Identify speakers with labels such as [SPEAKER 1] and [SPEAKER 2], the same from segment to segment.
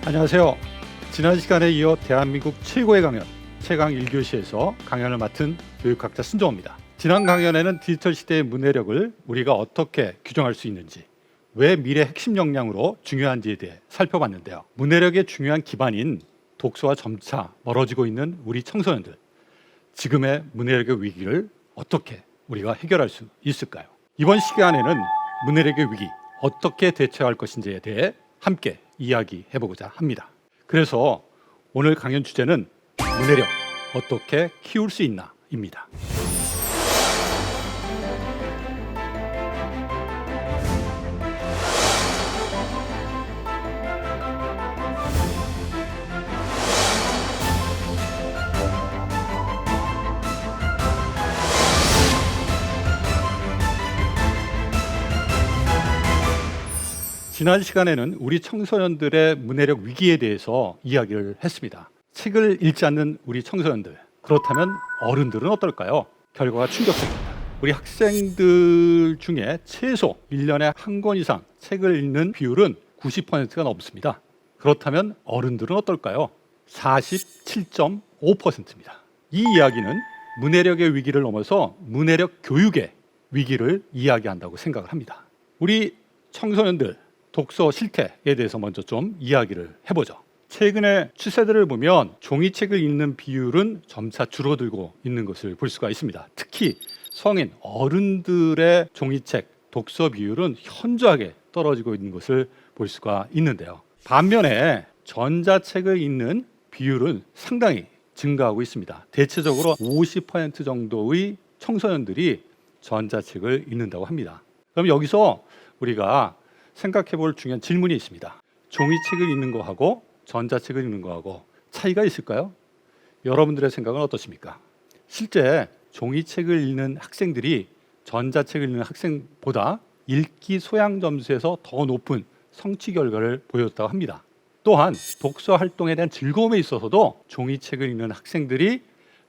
[SPEAKER 1] 안녕하세요. 지난 시간에 이어 대한민국 최고의 강연 최강 1교시에서 강연을 맡은 교육학자 신종호입니다. 지난 강연에는 디지털 시대의 문해력을 우리가 어떻게 규정할 수 있는지, 왜 미래 핵심 역량으로 중요한지에 대해 살펴봤는데요. 문해력의 중요한 기반인 독서와 점차 멀어지고 있는 우리 청소년들, 지금의 문해력의 위기를 어떻게 우리가 해결할 수 있을까요? 이번 시간에는 문해력의 위기, 어떻게 대처할 것인지에 대해 함께 이야기해보고자 합니다. 그래서 오늘 강연 주제는 문해력, 어떻게 키울 수 있나 입니다. 지난 시간에는 우리 청소년들의 문해력 위기에 대해서 이야기를 했습니다. 책을 읽지 않는 우리 청소년들, 그렇다면 어른들은 어떨까요? 결과가 충격적입니다. 우리 학생들 중에 최소 1년에 한 권 이상 책을 읽는 비율은 90%가 넘습니다. 그렇다면 어른들은 어떨까요? 47.5%입니다. 이 이야기는 문해력의 위기를 넘어서 문해력 교육의 위기를 이야기한다고 생각을 합니다. 우리 청소년들 독서 실태에 대해서 먼저 좀 이야기를 해보죠. 최근의 추세들을 보면 종이책을 읽는 비율은 점차 줄어들고 있는 것을 볼 수가 있습니다. 특히 성인, 어른들의 종이책 독서 비율은 현저하게 떨어지고 있는 것을 볼 수가 있는데요. 반면에 전자책을 읽는 비율은 상당히 증가하고 있습니다. 대체적으로 50% 정도의 청소년들이 전자책을 읽는다고 합니다. 그럼 여기서 우리가 생각해 볼 중요한 질문이 있습니다. 종이책을 읽는 거하고 전자책을 읽는 거하고 차이가 있을까요? 여러분들의 생각은 어떠십니까? 실제 종이책을 읽는 학생들이 전자책을 읽는 학생보다 읽기 소양 점수에서 더 높은 성취 결과를 보였다고 합니다. 또한 독서 활동에 대한 즐거움에 있어서도 종이책을 읽는 학생들이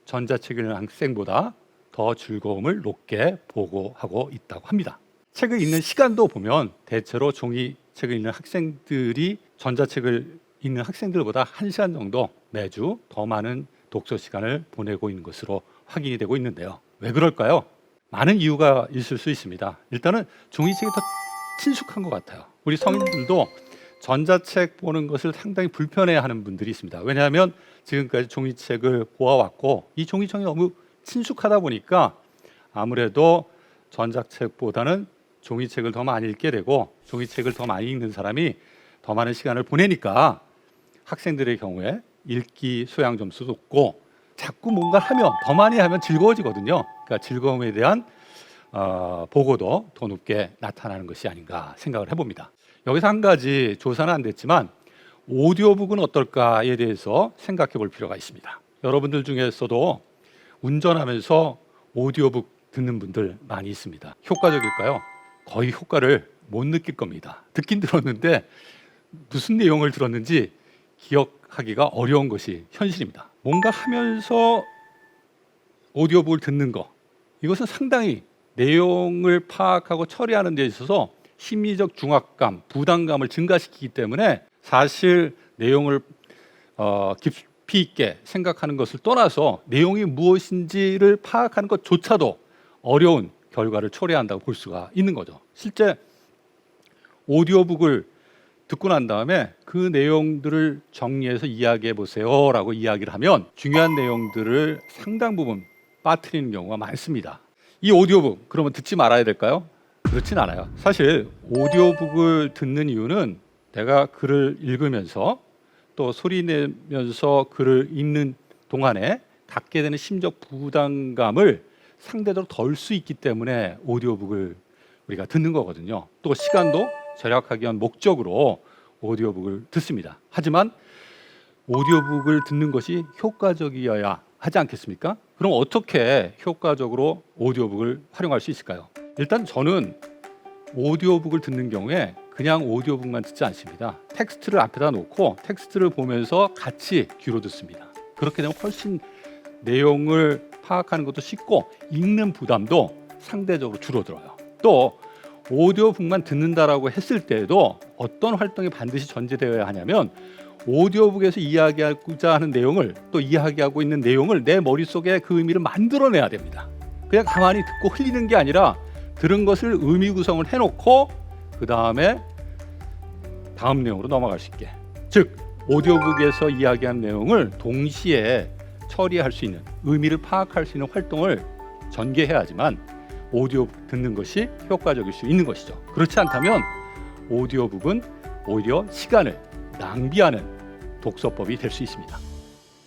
[SPEAKER 1] 전자책을 읽는 학생보다 더 즐거움을 높게 보고하고 있다고 합니다. 책을 읽는 시간도 보면 대체로 종이책을 읽는 학생들이 전자책을 읽는 학생들보다 1시간 정도 매주 더 많은 독서 시간을 보내고 있는 것으로 확인이 되고 있는데요. 왜 그럴까요? 많은 이유가 있을 수 있습니다. 일단은 종이책이 더 친숙한 것 같아요. 우리 성인들도 전자책 보는 것을 상당히 불편해하는 분들이 있습니다. 왜냐하면 지금까지 종이책을 보아왔고 이 종이책이 너무 친숙하다 보니까 아무래도 전자책보다는 종이책을 더 많이 읽게 되고 종이책을 더 많이 읽는 사람이 더 많은 시간을 보내니까 학생들의 경우에 읽기 소양 점수도 높고 자꾸 뭔가 하면 더 많이 하면 즐거워지거든요. 그러니까 즐거움에 대한 보고도 더 높게 나타나는 것이 아닌가 생각을 해봅니다. 여기서 한 가지 조사는 안 됐지만 오디오북은 어떨까에 대해서 생각해 볼 필요가 있습니다. 여러분들 중에서도 운전하면서 오디오북 듣는 분들 많이 있습니다. 효과적일까요? 거의 효과를 못 느낄 겁니다. 듣긴 들었는데 무슨 내용을 들었는지 기억하기가 어려운 것이 현실입니다. 뭔가 하면서 오디오북을 듣는 거, 이것은 상당히 내용을 파악하고 처리하는 데 있어서 심리적 중압감, 부담감을 증가시키기 때문에 사실 내용을 깊이 있게 생각하는 것을 떠나서 내용이 무엇인지를 파악하는 것조차도 어려운 결과를 초래한다고 볼 수가 있는 거죠. 실제 오디오북을 듣고 난 다음에 그 내용들을 정리해서 이야기해 보세요 라고 이야기를 하면 중요한 내용들을 상당 부분 빠뜨리는 경우가 많습니다. 이 오디오북 그러면 듣지 말아야 될까요? 그렇진 않아요. 사실 오디오북을 듣는 이유는 내가 글을 읽으면서 또 소리 내면서 글을 읽는 동안에 갖게 되는 심적 부담감을 상대적으로 덜 수 있기 때문에 오디오북을 우리가 듣는 거거든요. 또 시간도 절약하기 위한 목적으로 오디오북을 듣습니다. 하지만 오디오북을 듣는 것이 효과적이어야 하지 않겠습니까? 그럼 어떻게 효과적으로 오디오북을 활용할 수 있을까요? 일단 저는 오디오북을 듣는 경우에 그냥 오디오북만 듣지 않습니다. 텍스트를 앞에다 놓고 텍스트를 보면서 같이 귀로 듣습니다. 그렇게 되면 훨씬 내용을 파악하는 것도 쉽고 읽는 부담도 상대적으로 줄어들어요. 또 오디오북만 듣는다라고 했을 때에도 어떤 활동이 반드시 전제되어야 하냐면 오디오북에서 이야기하고자 하는 내용을 또 이야기하고 있는 내용을 내 머릿속에 그 의미를 만들어내야 됩니다. 그냥 가만히 듣고 흘리는 게 아니라 들은 것을 의미 구성을 해놓고 그 다음에 다음 내용으로 넘어갈 수 있게, 즉 오디오북에서 이야기한 내용을 동시에 처리할 수 있는, 의미를 파악할 수 있는 활동을 전개해야지만 오디오북 듣는 것이 효과적일 수 있는 것이죠. 그렇지 않다면 오디오북은 오히려 시간을 낭비하는 독서법이 될 수 있습니다.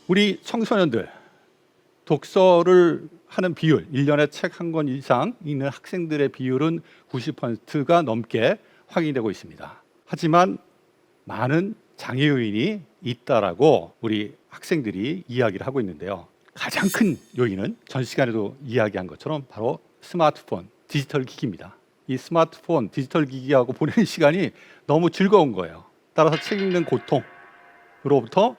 [SPEAKER 1] 우리 청소년들 독서를 하는 비율, 1년에 책 한 권 이상 읽는 학생들의 비율은 90%가 넘게 확인이 되고 있습니다. 하지만 많은 장애 요인이 있다라고 우리 학생들이 이야기를 하고 있는데요. 가장 큰 요인은 전 시간에도 이야기한 것처럼 바로 스마트폰, 디지털 기기입니다. 이 스마트폰, 디지털 기기하고 보내는 시간이 너무 즐거운 거예요. 따라서 책 읽는 고통으로부터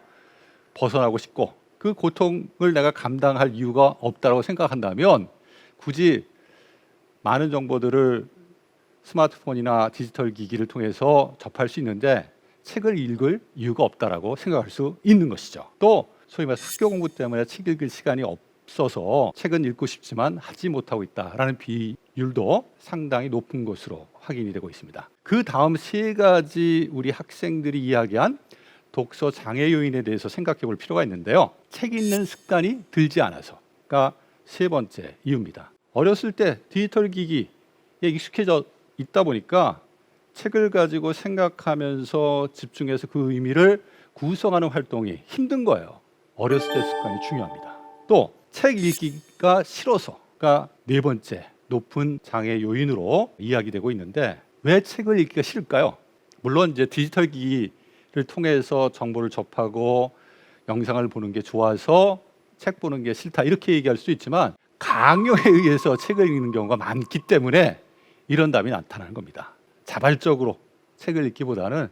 [SPEAKER 1] 벗어나고 싶고, 그 고통을 내가 감당할 이유가 없다고 생각한다면 굳이 많은 정보들을 스마트폰이나 디지털 기기를 통해서 접할 수 있는데 책을 읽을 이유가 없다라고 생각할 수 있는 것이죠. 또 소위 말해서 학교 공부 때문에 책 읽을 시간이 없어서 책은 읽고 싶지만 하지 못하고 있다라는 비율도 상당히 높은 것으로 확인이 되고 있습니다. 그 다음 세 가지 우리 학생들이 이야기한 독서 장애 요인에 대해서 생각해 볼 필요가 있는데요. 책 읽는 습관이 들지 않아서가 세 번째 이유입니다. 어렸을 때 디지털 기기에 익숙해져 있다 보니까 책을 가지고 생각하면서 집중해서 그 의미를 구성하는 활동이 힘든 거예요. 어렸을 때 습관이 중요합니다. 또 책 읽기가 싫어서가 네 번째 높은 장애 요인으로 이야기되고 있는데, 왜 책을 읽기가 싫을까요? 물론 이제 디지털 기기를 통해서 정보를 접하고 영상을 보는 게 좋아서 책 보는 게 싫다 이렇게 얘기할 수 있지만, 강요에 의해서 책을 읽는 경우가 많기 때문에 이런 답이 나타나는 겁니다. 자발적으로 책을 읽기보다는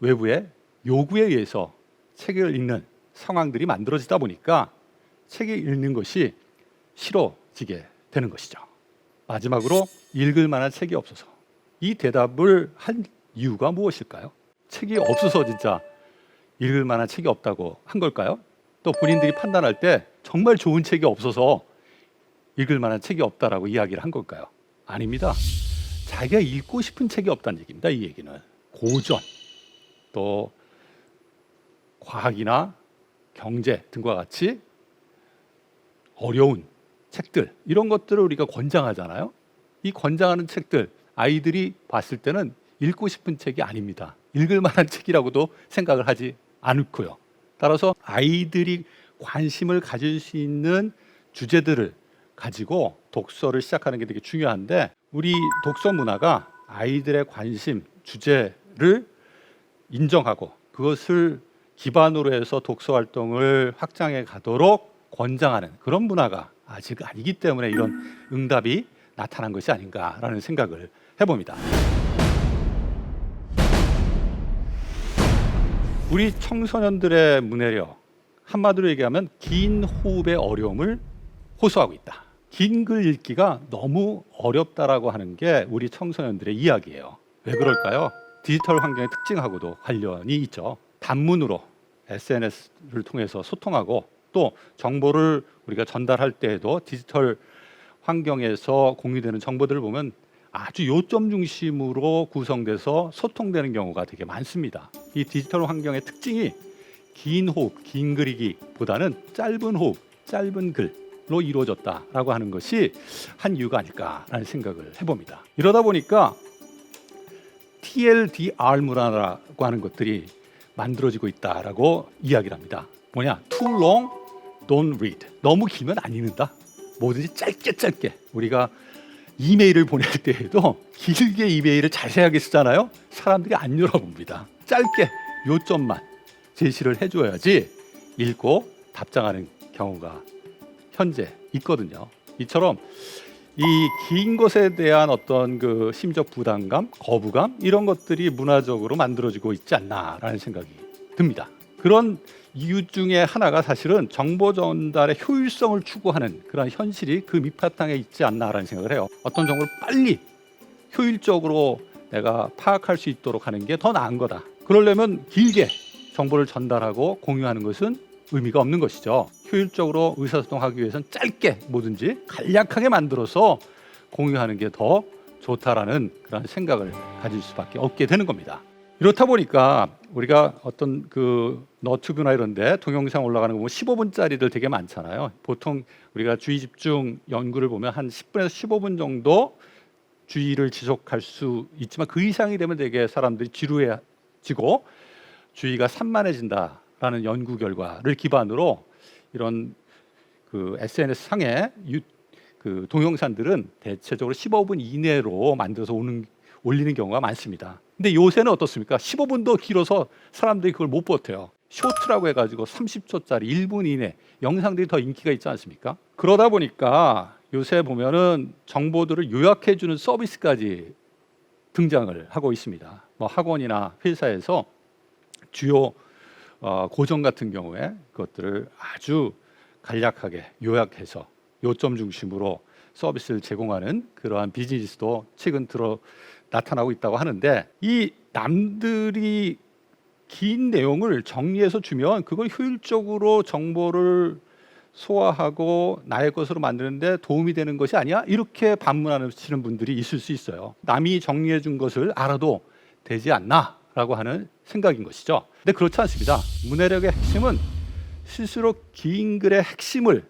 [SPEAKER 1] 외부의 요구에 의해서 책을 읽는 상황들이 만들어지다 보니까 책을 읽는 것이 싫어지게 되는 것이죠. 마지막으로 읽을 만한 책이 없어서. 이 대답을 한 이유가 무엇일까요? 책이 없어서 진짜 읽을 만한 책이 없다고 한 걸까요? 또 본인들이 판단할 때 정말 좋은 책이 없어서 읽을 만한 책이 없다라고 이야기를 한 걸까요? 아닙니다. 자기가 읽고 싶은 책이 없다는 얘기입니다. 이 얘기는 고전, 또 과학이나 경제 등과 같이 어려운 책들, 이런 것들을 우리가 권장하잖아요. 이 권장하는 책들, 아이들이 봤을 때는 읽고 싶은 책이 아닙니다. 읽을 만한 책이라고도 생각을 하지 않고요. 따라서 아이들이 관심을 가질 수 있는 주제들을 가지고 독서를 시작하는 게 되게 중요한데, 우리 독서 문화가 아이들의 관심, 주제를 인정하고 그것을 기반으로 해서 독서 활동을 확장해 가도록 권장하는 그런 문화가 아직 아니기 때문에 이런 응답이 나타난 것이 아닌가라는 생각을 해봅니다. 우리 청소년들의 문해력, 한마디로 얘기하면 긴 호흡의 어려움을 호소하고 있다. 긴 글 읽기가 너무 어렵다라고 하는 게 우리 청소년들의 이야기예요. 왜 그럴까요? 디지털 환경의 특징하고도 관련이 있죠. 단문으로 SNS를 통해서 소통하고, 또 정보를 우리가 전달할 때에도 디지털 환경에서 공유되는 정보들을 보면 아주 요점 중심으로 구성돼서 소통되는 경우가 되게 많습니다. 이 디지털 환경의 특징이 긴 호흡, 긴 글이기보다는 짧은 호흡, 짧은 글로 이루어졌다라고 하는 것이 한 이유가 아닐까라는 생각을 해봅니다. 이러다 보니까 TLDR 문화라고 하는 것들이 만들어지고 있다라고 이야기를 합니다. 뭐냐? Too long, don't read. 너무 길면 안 읽는다. 뭐든지 짧게 우리가 이메일을 보낼 때에도 길게 이메일을 자세하게 쓰잖아요. 사람들이 안 열어봅니다. 짧게 요점만 제시를 해줘야지 읽고 답장하는 경우가 현재 있거든요. 이처럼 이 긴 것에 대한 어떤 그 심적 부담감, 거부감, 이런 것들이 문화적으로 만들어지고 있지 않나라는 생각이 듭니다. 그런 이유 중에 하나가 사실은 정보 전달의 효율성을 추구하는 그런 현실이 그 밑바탕에 있지 않나라는 생각을 해요. 어떤 정보를 빨리 효율적으로 내가 파악할 수 있도록 하는 게 더 나은 거다. 그러려면 길게 정보를 전달하고 공유하는 것은 의미가 없는 것이죠. 효율적으로 의사소통하기 위해서는 짧게 뭐든지 간략하게 만들어서 공유하는 게 더 좋다라는 그런 생각을 가질 수밖에 없게 되는 겁니다. 이렇다 보니까 우리가 어떤 그 너튜브나 이런 데 동영상 올라가는 거 보면 15분짜리들 되게 많잖아요. 보통 우리가 주의 집중 연구를 보면 한 10분에서 15분 정도 주의를 지속할 수 있지만 그 이상이 되면 되게 사람들이 지루해지고 주의가 산만해진다라는 연구 결과를 기반으로 이런 그 SNS 상의 그 동영상들은 대체적으로 15분 이내로 만들어서 올리는 경우가 많습니다. 근데 요새는 어떻습니까? 15분도 길어서 사람들이 그걸 못 버텨요. 쇼트라고 해가지고 30초짜리 1분 이내 영상들이 더 인기가 있지 않습니까? 그러다 보니까 요새 보면은 정보들을 요약해주는 서비스까지 등장을 하고 있습니다. 뭐 학원이나 회사에서 주요 고정 같은 경우에 그것들을 아주 간략하게 요약해서 요점 중심으로 서비스를 제공하는 그러한 비즈니스도 최근 들어 나타나고 있다고 하는데, 이 남들이 긴 내용을 정리해서 주면 그걸 효율적으로 정보를 소화하고 나의 것으로 만드는데 도움이 되는 것이 아니야? 이렇게 반문하시는 분들이 있을 수 있어요. 남이 정리해 준 것을 알아도 되지 않나? 라고 하는 생각인 것이죠. 근데 그렇지 않습니다. 문해력의 핵심은 스스로 긴 글의 핵심을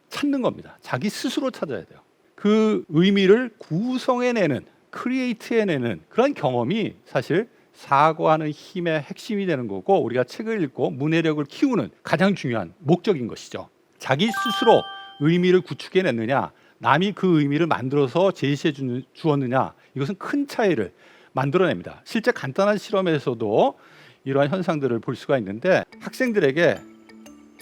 [SPEAKER 1] 찾는 겁니다. 자기 스스로 찾아야 돼요. 그 의미를 구성해내는, 크리에이트해내는 그런 경험이 사실 사고하는 힘의 핵심이 되는 거고, 우리가 책을 읽고 문해력을 키우는 가장 중요한 목적인 것이죠. 자기 스스로 의미를 구축해냈느냐, 남이 그 의미를 만들어서 제시해 주었느냐, 이것은 큰 차이를 만들어냅니다. 실제 간단한 실험에서도 이러한 현상들을 볼 수가 있는데, 학생들에게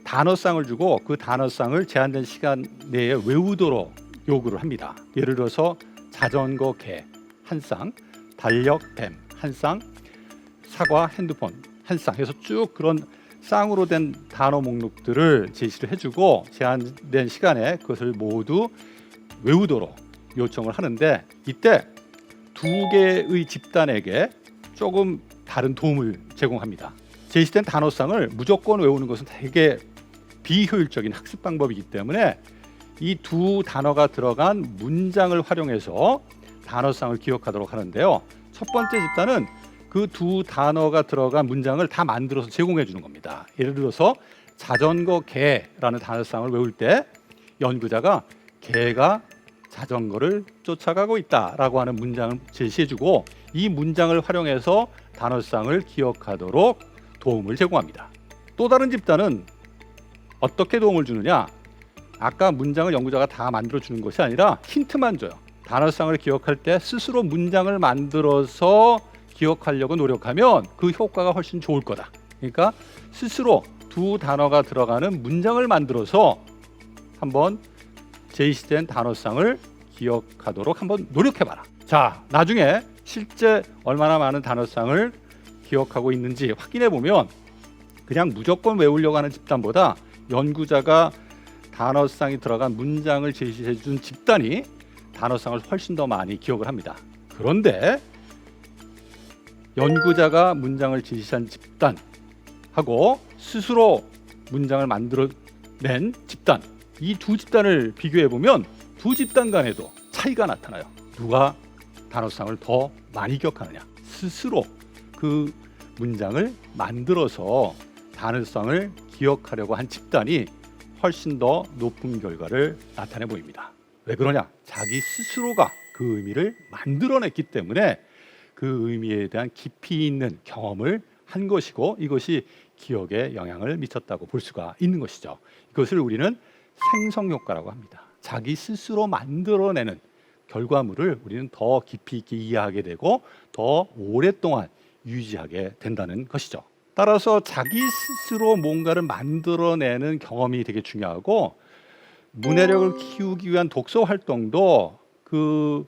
[SPEAKER 1] 단어쌍을 주고 그 단어쌍을 제한된 시간 내에 외우도록 요구를 합니다. 예를 들어서 자전거 개 한 쌍, 달력 뱀 한 쌍, 사과 핸드폰 한 쌍 해서 쭉 그런 쌍으로 된 단어 목록들을 제시를 해주고 제한된 시간에 그것을 모두 외우도록 요청을 하는데, 이때 두 개의 집단에게 조금 다른 도움을 제공합니다. 제시된 단어쌍을 무조건 외우는 것은 되게 비효율적인 학습 방법이기 때문에 이 두 단어가 들어간 문장을 활용해서 단어쌍을 기억하도록 하는데요. 첫 번째 집단은 그 두 단어가 들어간 문장을 다 만들어서 제공해 주는 겁니다. 예를 들어서 자전거 개라는 단어쌍을 외울 때 연구자가 개가 자전거를 쫓아가고 있다라고 하는 문장을 제시해 주고, 이 문장을 활용해서 단어쌍을 기억하도록 도움을 제공합니다. 또 다른 집단은 어떻게 도움을 주느냐, 아까 문장을 연구자가 다 만들어 주는 것이 아니라 힌트만 줘요. 단어쌍을 기억할 때 스스로 문장을 만들어서 기억하려고 노력하면 그 효과가 훨씬 좋을 거다. 그러니까 스스로 두 단어가 들어가는 문장을 만들어서 한번 제시된 단어쌍을 기억하도록 한번 노력해봐라. 자, 나중에 실제 얼마나 많은 단어쌍을 기억하고 있는지 확인해 보면 그냥 무조건 외우려고 하는 집단보다 연구자가 단어쌍이 들어간 문장을 제시해 준 집단이 단어쌍을 훨씬 더 많이 기억을 합니다. 그런데 연구자가 문장을 제시한 집단하고 스스로 문장을 만들어낸 집단, 이 두 집단을 비교해 보면 두 집단 간에도 차이가 나타나요. 누가 단어쌍을 더 많이 기억하느냐. 스스로 그 문장을 만들어서 단어쌍을 기억하려고 한 집단이 훨씬 더 높은 결과를 나타내 보입니다. 왜 그러냐? 자기 스스로가 그 의미를 만들어냈기 때문에 그 의미에 대한 깊이 있는 경험을 한 것이고, 이것이 기억에 영향을 미쳤다고 볼 수가 있는 것이죠. 이것을 우리는 생성효과라고 합니다. 자기 스스로 만들어내는 결과물을 우리는 더 깊이 있게 이해하게 되고 더 오랫동안 유지하게 된다는 것이죠. 따라서 자기 스스로 뭔가를 만들어내는 경험이 되게 중요하고, 문해력을 키우기 위한 독서 활동도 그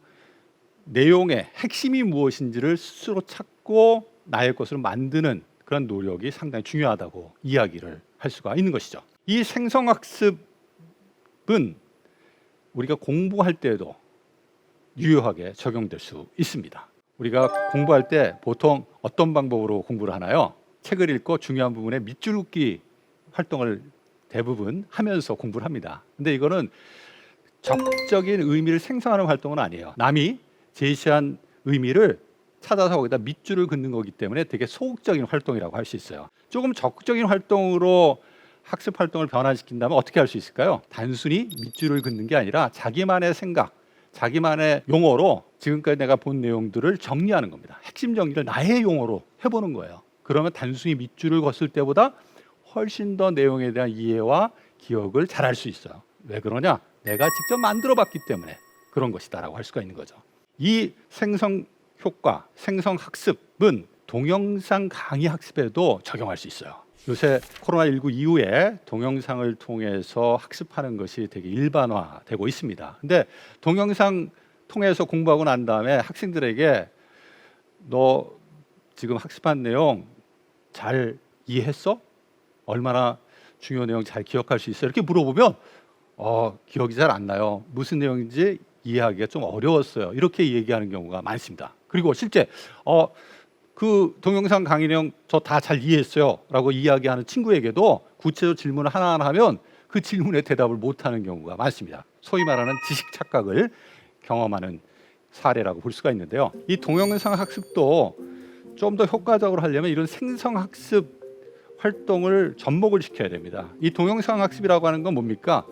[SPEAKER 1] 내용의 핵심이 무엇인지를 스스로 찾고 나의 것을 만드는 그런 노력이 상당히 중요하다고 이야기를 할 수가 있는 것이죠. 이 생성학습은 우리가 공부할 때에도 유효하게 적용될 수 있습니다. 우리가 공부할 때 보통 어떤 방법으로 공부를 하나요? 책을 읽고 중요한 부분에 밑줄 긋기 활동을 대부분 하면서 공부를 합니다. 근데 이거는 적극적인 의미를 생성하는 활동은 아니에요. 남이 제시한 의미를 찾아서 거기다 밑줄을 긋는 거기 때문에 되게 소극적인 활동이라고 할 수 있어요. 조금 적극적인 활동으로 학습 활동을 변화시킨다면 어떻게 할 수 있을까요? 단순히 밑줄을 긋는 게 아니라 자기만의 생각, 자기만의 용어로 지금까지 내가 본 내용들을 정리하는 겁니다. 핵심 정리를 나의 용어로 해보는 거예요. 그러면 단순히 밑줄을 걷을 때보다 훨씬 더 내용에 대한 이해와 기억을 잘할 수 있어요. 왜 그러냐? 내가 직접 만들어 봤기 때문에 그런 것이다라고 할 수가 있는 거죠. 이 생성 효과, 생성 학습은 동영상 강의 학습에도 적용할 수 있어요. 요새 코로나19 이후에 동영상을 통해서 학습하는 것이 되게 일반화되고 있습니다. 근데 동영상 통해서 공부하고 난 다음에 학생들에게 너 지금 학습한 내용 잘 이해했어? 얼마나 중요한 내용 잘 기억할 수 있어? 이렇게 물어보면 기억이 잘 안 나요. 무슨 내용인지 이해하기가 좀 어려웠어요. 이렇게 얘기하는 경우가 많습니다. 그리고 실제 그 동영상 강의 내용 저 다 잘 이해했어요 라고 이야기하는 친구에게도 구체적으로 질문을 하나하나 하면 그 질문에 대답을 못하는 경우가 많습니다. 소위 말하는 지식 착각을 경험하는 사례라고 볼 수가 있는데요. 이 동영상 학습도 좀 더 효과적으로 하려면 이런 생성 학습 활동을 접목을 시켜야 됩니다. 이 동영상 학습이라고 하는 건 뭡니까?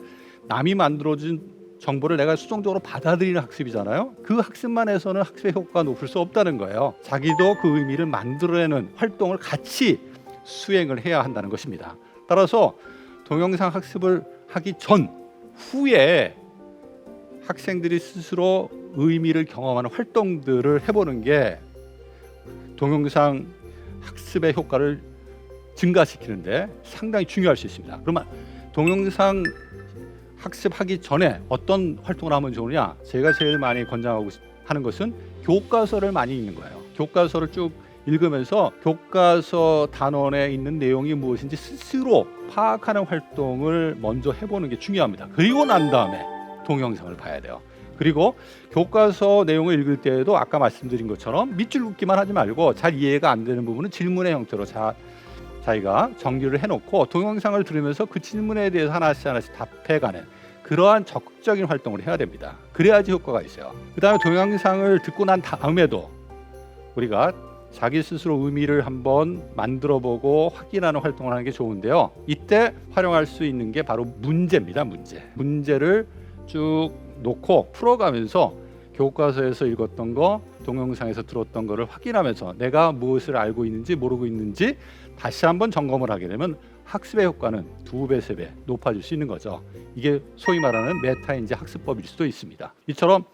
[SPEAKER 1] 남이 만들어준 정보를 내가 수동적으로 받아들이는 학습이잖아요. 그 학습만 해서는 학습의 효과가 높을 수 없다는 거예요. 자기도 그 의미를 만들어내는 활동을 같이 수행을 해야 한다는 것입니다. 따라서 동영상 학습을 하기 전, 후에 학생들이 스스로 의미를 경험하는 활동들을 해보는 게 동영상 학습의 효과를 증가시키는데 상당히 중요할 수 있습니다. 그러면 동영상 학습하기 전에 어떤 활동을 하면 좋으냐? 제가 제일 많이 권장하고 하는 것은 교과서를 많이 읽는 거예요. 교과서를 쭉 읽으면서 교과서 단원에 있는 내용이 무엇인지 스스로 파악하는 활동을 먼저 해보는 게 중요합니다. 그리고 난 다음에 동영상을 봐야 돼요. 그리고 교과서 내용을 읽을 때에도 아까 말씀드린 것처럼 밑줄 긋기만 하지 말고 잘 이해가 안 되는 부분은 질문의 형태로 자기가 정리를 해놓고 동영상을 들으면서 그 질문에 대해서 하나씩 답해가는 그러한 적극적인 활동을 해야 됩니다. 그래야지 효과가 있어요. 그 다음에 동영상을 듣고 난 다음에도 우리가 자기 스스로 의미를 한번 만들어보고 확인하는 활동을 하는 게 좋은데요. 이때 활용할 수 있는 게 바로 문제입니다. 문제를 쭉 놓고 풀어가면서 교과서에서 읽었던 거, 동영상에서 들었던 거를 확인하면서 내가 무엇을 알고 있는지 모르고 있는지 다시 한번 점검을 하게 되면 학습의 효과는 2배, 3배 높아질 수 있는 거죠. 이게 소위 말하는 메타인지 학습법일 수도 있습니다. 이처럼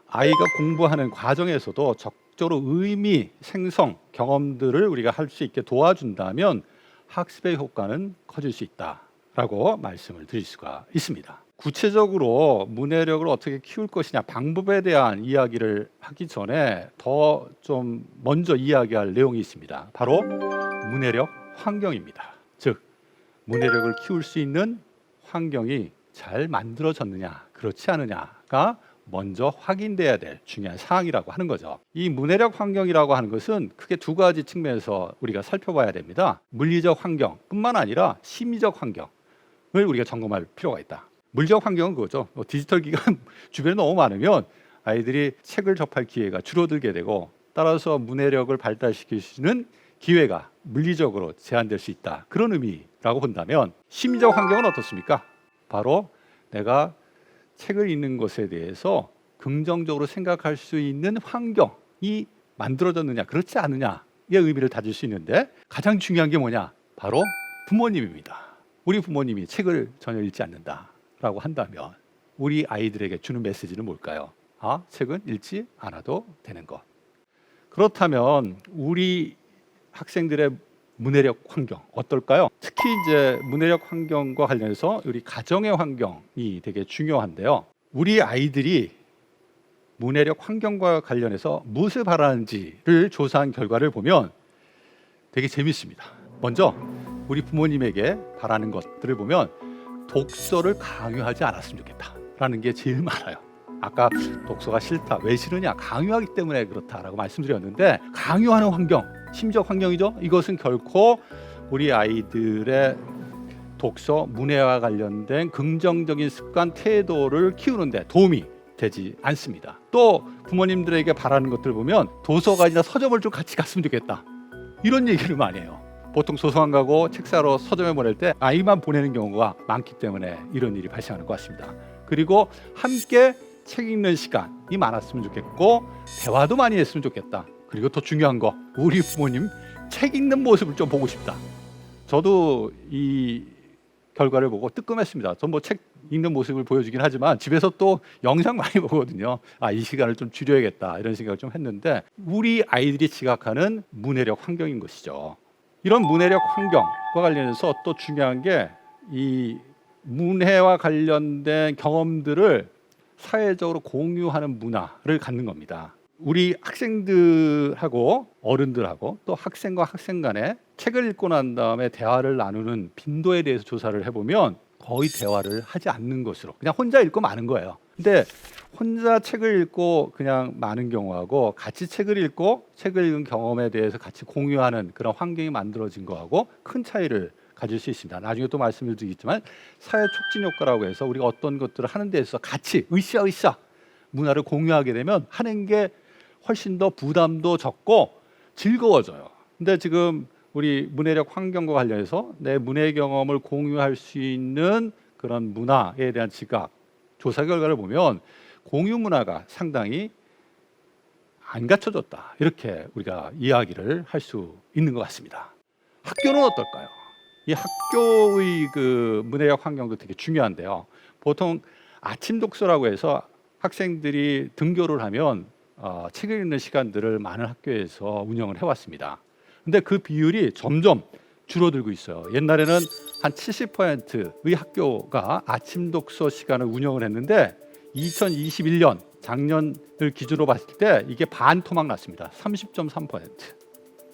[SPEAKER 1] 아이가 공부하는 과정에서도 적극적으로 의미 생성 경험들을 우리가 할 수 있게 도와준다면 학습의 효과는 커질 수 있다라고 말씀을 드릴 수가 있습니다. 구체적으로 문해력을 어떻게 키울 것이냐 방법에 대한 이야기를 하기 전에 더 좀 먼저 이야기할 내용이 있습니다. 바로 문해력 환경입니다. 즉 문해력을 키울 수 있는 환경이 잘 만들어졌느냐 그렇지 않느냐가 먼저 확인돼야 될 중요한 사항이라고 하는 거죠. 이 문해력 환경이라고 하는 것은 크게 두 가지 측면에서 우리가 살펴봐야 됩니다. 물리적 환경뿐만 아니라 심리적 환경을 우리가 점검할 필요가 있다. 물리적 환경은 그거죠. 디지털 기관 주변에 너무 많으면 아이들이 책을 접할 기회가 줄어들게 되고 따라서 문해력을 발달시킬 수 있는 기회가 물리적으로 제한될 수 있다. 그런 의미라고 본다면 심리적 환경은 어떻습니까? 바로 내가 책을 읽는 것에 대해서 긍정적으로 생각할 수 있는 환경이 만들어졌느냐 그렇지 않느냐의 의미를 다질 수 있는데 가장 중요한 게 뭐냐? 바로 부모님입니다. 우리 부모님이 책을 전혀 읽지 않는다라고 한다면 우리 아이들에게 주는 메시지는 뭘까요? 책은 읽지 않아도 되는 것. 그렇다면 우리 학생들의 문해력 환경 어떨까요? 특히 이제 문해력 환경과 관련해서 우리 가정의 환경이 되게 중요한데요. 우리 아이들이 문해력 환경과 관련해서 무엇을 바라는지를 조사한 결과를 보면 되게 재밌습니다. 먼저 우리 부모님에게 바라는 것들을 보면 독서를 강요하지 않았으면 좋겠다라는 게 제일 많아요. 아까 독서가 싫다, 왜 싫으냐, 강요하기 때문에 그렇다라고 말씀드렸는데, 강요하는 환경, 심적 환경이죠. 이것은 결코 우리 아이들의 독서, 문해와 관련된 긍정적인 습관, 태도를 키우는데 도움이 되지 않습니다. 또 부모님들에게 바라는 것들 보면 도서관이나 서점을 좀 같이 갔으면 좋겠다, 이런 얘기를 많이 해요. 보통 도서관 가고 책 사러 서점에 보낼 때 아이만 보내는 경우가 많기 때문에 이런 일이 발생하는 것 같습니다. 그리고 함께 책 읽는 시간이 많았으면 좋겠고, 대화도 많이 했으면 좋겠다. 그리고 더 중요한 거, 우리 부모님 책 읽는 모습을 좀 보고 싶다. 저도 이 결과를 보고 뜨끔했습니다. 전 뭐 책 읽는 모습을 보여주긴 하지만 집에서 또 영상 많이 보거든요. 이 시간을 좀 줄여야겠다, 이런 생각을 좀 했는데, 우리 아이들이 지각하는 문해력 환경인 것이죠. 이런 문해력 환경과 관련해서 또 중요한 게, 이 문해와 관련된 경험들을 사회적으로 공유하는 문화를 갖는 겁니다. 우리 학생들하고 어른들하고 또 학생과 학생 간에 책을 읽고 난 다음에 대화를 나누는 빈도에 대해서 조사를 해보면 거의 대화를 하지 않는 것으로, 그냥 혼자 읽고 마는 거예요. 근데 혼자 책을 읽고 그냥 마는 경우하고, 같이 책을 읽고 책을 읽은 경험에 대해서 같이 공유하는 그런 환경이 만들어진 거하고 큰 차이를 가질 수 있습니다. 나중에 또 말씀을 드리겠지만, 사회 촉진 효과라고 해서 우리가 어떤 것들을 하는 데서 같이 으쌰으쌰 문화를 공유하게 되면 하는 게 훨씬 더 부담도 적고 즐거워져요. 근데 지금 우리 문해력 환경과 관련해서 내 문해 경험을 공유할 수 있는 그런 문화에 대한 지각, 조사 결과를 보면 공유 문화가 상당히 안 갖춰졌다, 이렇게 우리가 이야기를 할 수 있는 것 같습니다. 학교는 어떨까요? 이 학교의 그 문해력 환경도 되게 중요한데요. 보통 아침 독서라고 해서 학생들이 등교를 하면 책을 읽는 시간들을 많은 학교에서 운영을 해왔습니다. 근데 그 비율이 점점 줄어들고 있어요. 옛날에는 한 70%의 학교가 아침 독서 시간을 운영을 했는데, 2021년 작년을 기준으로 봤을 때 이게 반토막 났습니다. 30.3%.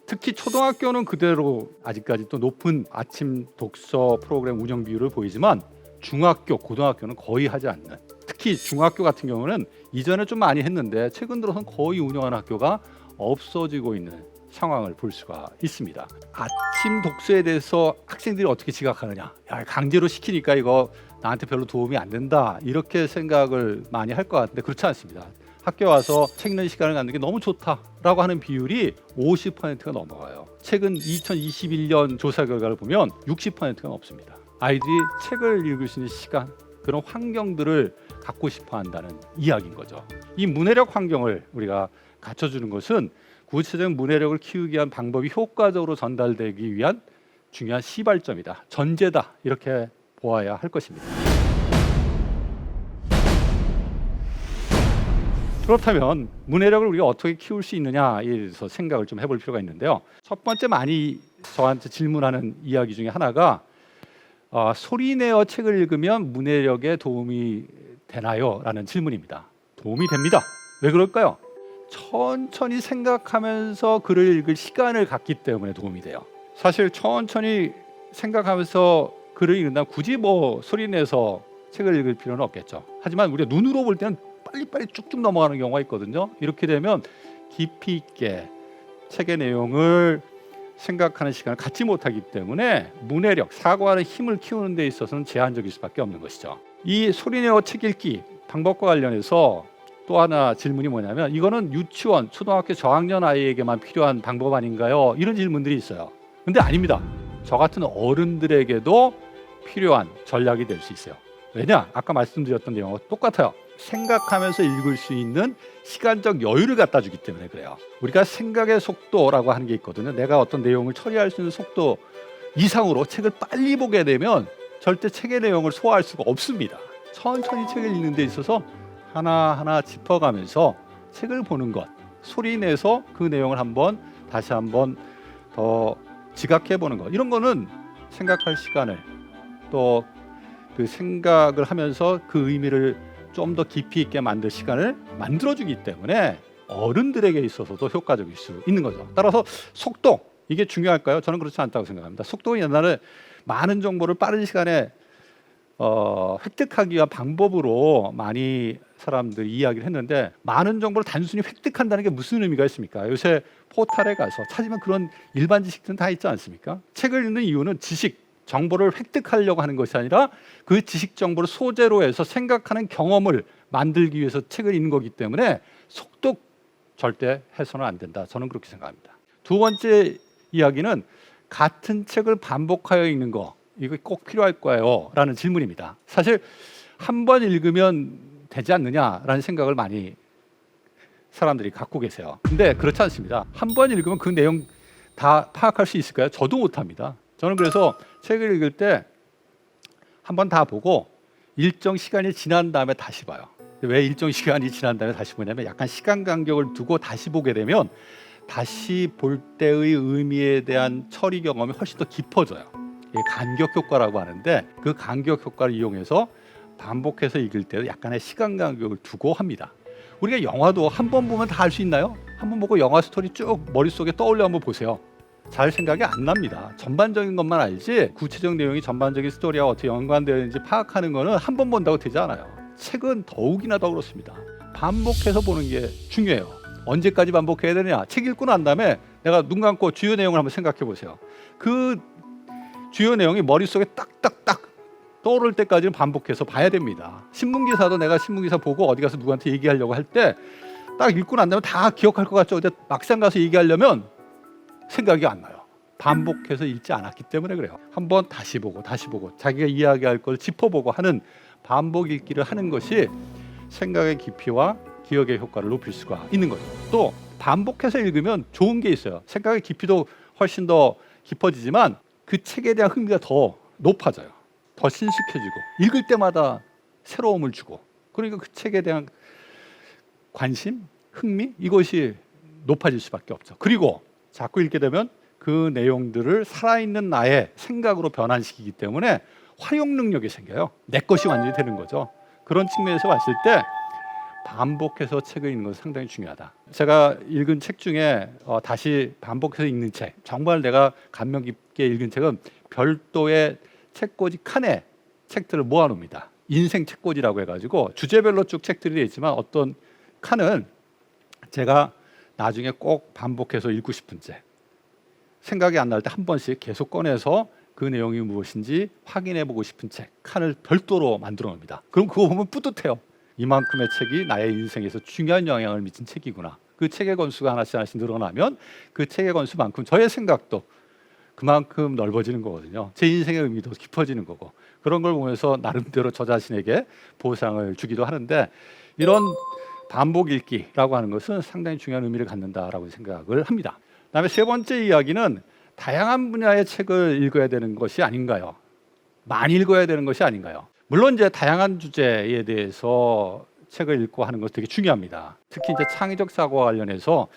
[SPEAKER 1] 특히 초등학교는 그대로 아직까지 또 높은 아침 독서 프로그램 운영 비율을 보이지만, 중학교, 고등학교는 거의 하지 않는, 특히 중학교 같은 경우는 이전에 좀 많이 했는데 최근 들어서는 거의 운영하는 학교가 없어지고 있는 상황을 볼 수가 있습니다. 아침 독서에 대해서 학생들이 어떻게 지각하느냐, 강제로 시키니까 이거 나한테 별로 도움이 안 된다, 이렇게 생각을 많이 할 것 같은데 그렇지 않습니다. 학교 와서 책 읽는 시간을 갖는 게 너무 좋다라고 하는 비율이 50%가 넘어가요. 최근 2021년 조사 결과를 보면 60%가 넘습니다. 아이들이 책을 읽을 수 있는 시간, 그런 환경들을 갖고 싶어 한다는 이야기인 거죠. 이 문해력 환경을 우리가 갖춰주는 것은 구체적인 문해력을 키우기 위한 방법이 효과적으로 전달되기 위한 중요한 시발점이다, 전제다, 이렇게 보아야 할 것입니다. 그렇다면 문해력을 우리가 어떻게 키울 수 있느냐에 대해서 생각을 좀 해볼 필요가 있는데요. 첫 번째 많이 저한테 질문하는 이야기 중에 하나가, 소리 내어 책을 읽으면 문해력에 도움이 되나요? 라는 질문입니다. 도움이 됩니다. 왜 그럴까요? 천천히 생각하면서 글을 읽을 시간을 갖기 때문에 도움이 돼요. 사실 천천히 생각하면서 글을 읽는다면 굳이 뭐 소리 내서 책을 읽을 필요는 없겠죠. 하지만 우리가 눈으로 볼 때는 빨리빨리 쭉쭉 넘어가는 경우가 있거든요. 이렇게 되면 깊이 있게 책의 내용을 생각하는 시간을 갖지 못하기 때문에 문해력, 사고하는 힘을 키우는 데 있어서는 제한적일 수밖에 없는 것이죠. 이 소리내어 책 읽기 방법과 관련해서 또 하나 질문이 뭐냐면, 이거는 유치원, 초등학교 저학년 아이에게만 필요한 방법 아닌가요? 이런 질문들이 있어요. 근데 아닙니다. 저 같은 어른들에게도 필요한 전략이 될 수 있어요. 왜냐? 아까 말씀드렸던 내용과 똑같아요. 생각하면서 읽을 수 있는 시간적 여유를 갖다 주기 때문에 그래요. 우리가 생각의 속도라고 하는 게 있거든요. 내가 어떤 내용을 처리할 수 있는 속도 이상으로 책을 빨리 보게 되면 절대 책의 내용을 소화할 수가 없습니다. 천천히 책을 읽는 데 있어서 하나하나 짚어가면서 책을 보는 것, 소리 내서 그 내용을 다시 한번 더 지각해 보는 것, 이런 거는 생각할 시간을, 또 그 생각을 하면서 그 의미를 좀 더 깊이 있게 만들 시간을 만들어주기 때문에 어른들에게 있어서도 효과적일 수 있는 거죠. 따라서 속도, 이게 중요할까요? 저는 그렇지 않다고 생각합니다. 속도는 옛날에 많은 정보를 빠른 시간에 획득하기 위한 방법으로 많이 사람들이 이야기를 했는데, 많은 정보를 단순히 획득한다는 게 무슨 의미가 있습니까? 요새 포털에 가서 찾으면 그런 일반 지식들은 다 있지 않습니까? 책을 읽는 이유는 지식, 정보를 획득하려고 하는 것이 아니라 그 지식 정보를 소재로 해서 생각하는 경험을 만들기 위해서 책을 읽는 거기 때문에 속독 절대 해서는 안 된다. 저는 그렇게 생각합니다. 두 번째 이야기는 같은 책을 반복하여 읽는 거, 이거 꼭 필요할까요? 라는 질문입니다. 사실 한 번 읽으면 되지 않느냐라는 생각을 많이 사람들이 갖고 계세요. 근데 그렇지 않습니다. 한 번 읽으면 그 내용 다 파악할 수 있을까요? 저도 못합니다. 저는 그래서 책을 읽을 때 한 번 다 보고 일정 시간이 지난 다음에 다시 봐요. 왜 일정 시간이 지난 다음에 다시 보냐면, 약간 시간 간격을 두고 다시 보게 되면 다시 볼 때의 의미에 대한 처리 경험이 훨씬 더 깊어져요. 이게 간격 효과라고 하는데, 그 간격 효과를 이용해서 반복해서 읽을 때도 약간의 시간 간격을 두고 합니다. 우리가 영화도 한 번 보면 다 알 수 있나요? 한 번 보고 영화 스토리 쭉 머릿속에 떠올려 한번 보세요. 잘 생각이 안 납니다. 전반적인 것만 알지 구체적 내용이 전반적인 스토리와 어떻게 연관되어 있는지 파악하는 거는 한 번 본다고 되지 않아요. 책은 더욱이나 더 그렇습니다. 반복해서 보는 게 중요해요. 언제까지 반복해야 되느냐? 책 읽고 난 다음에 내가 눈 감고 주요 내용을 한번 생각해 보세요. 그 주요 내용이 머릿속에 딱딱딱 떠오를 때까지는 반복해서 봐야 됩니다. 신문기사도 내가 신문기사 보고 어디 가서 누구한테 얘기하려고 할 때 딱 읽고 난 다음에 다 기억할 것 같죠? 근데 막상 가서 얘기하려면 생각이 안 나요. 반복해서 읽지 않았기 때문에 그래요. 한번 다시 보고 자기가 이야기할 걸 짚어보고 하는 반복 읽기를 하는 것이 생각의 깊이와 기억의 효과를 높일 수가 있는 거죠. 또 반복해서 읽으면 좋은 게 있어요. 생각의 깊이도 훨씬 더 깊어지지만 그 책에 대한 흥미가 더 높아져요. 더 신식해지고 읽을 때마다 새로움을 주고, 그러니까 그 책에 대한 관심, 흥미, 이것이 높아질 수밖에 없죠. 그리고 자꾸 읽게 되면 그 내용들을 살아있는 나의 생각으로 변환시키기 때문에 활용 능력이 생겨요. 내 것이 완전히 되는 거죠. 그런 측면에서 봤을 때 반복해서 책을 읽는 것은 상당히 중요하다. 제가 읽은 책 중에 다시 반복해서 읽는 책, 정말 내가 감명 깊게 읽은 책은 별도의 책꽂이 칸에 책들을 모아놓습니다. 인생 책꽂이라고 해가지고 주제별로 쭉 책들이 되어 있지만, 어떤 칸은 제가 나중에 꼭 반복해서 읽고 싶은 책, 생각이 안 날 때 한 번씩 계속 꺼내서 그 내용이 무엇인지 확인해보고 싶은 책 칸을 별도로 만들어 놓습니다. 그럼 그거 보면 뿌듯해요. 이만큼의 책이 나의 인생에서 중요한 영향을 미친 책이구나. 그 책의 권수가 하나씩 늘어나면 그 책의 권수만큼 저의 생각도 그만큼 넓어지는 거거든요. 제 인생의 의미도 깊어지는 거고, 그런 걸 보면서 나름대로 저 자신에게 보상을 주기도 하는데, 이런 반복 읽기라고 하는 것은 상당히 중요한 의미를 갖는다라고 생각을 합니다. 그다음에 세 번째 이야기는 다양한 분야의 책을 읽어야 되는 것이 아닌가요? 많이 읽어야 되는 것이 아닌가요? 물론 이제 다양한 주제에 대해서 책을 읽고 하는 것이 되게 중요합니다. 특히 이제 창의적 사고와 관련해서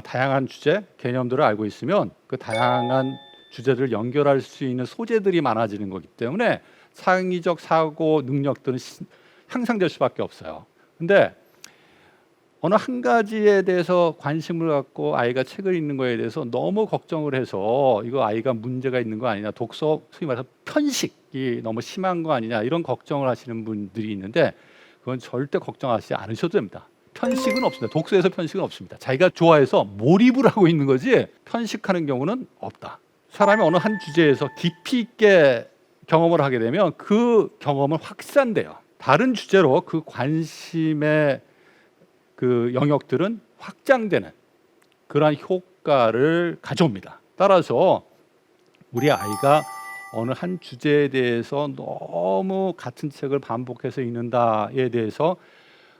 [SPEAKER 1] 다양한 주제, 개념들을 알고 있으면 그 다양한 주제들을 연결할 수 있는 소재들이 많아지는 거기 때문에 창의적 사고 능력들은 향상될 수밖에 없어요. 근데 어느 한 가지에 대해서 관심을 갖고 아이가 책을 읽는 거에 대해서 너무 걱정을 해서 이거 아이가 문제가 있는 거 아니냐, 독서, 소위 말해서 편식이 너무 심한 거 아니냐, 이런 걱정을 하시는 분들이 있는데, 그건 절대 걱정하시지 않으셔도 됩니다. 편식은 없습니다. 독서에서 편식은 없습니다. 자기가 좋아해서 몰입을 하고 있는 거지 편식하는 경우는 없다. 사람이 어느 한 주제에서 깊이 있게 경험을 하게 되면 그 경험은 확산돼요. 다른 주제로 그 관심의 그 영역들은 확장되는 그러한 효과를 가져옵니다. 따라서 우리 아이가 어느 한 주제에 대해서 너무 같은 책을 반복해서 읽는다에 대해서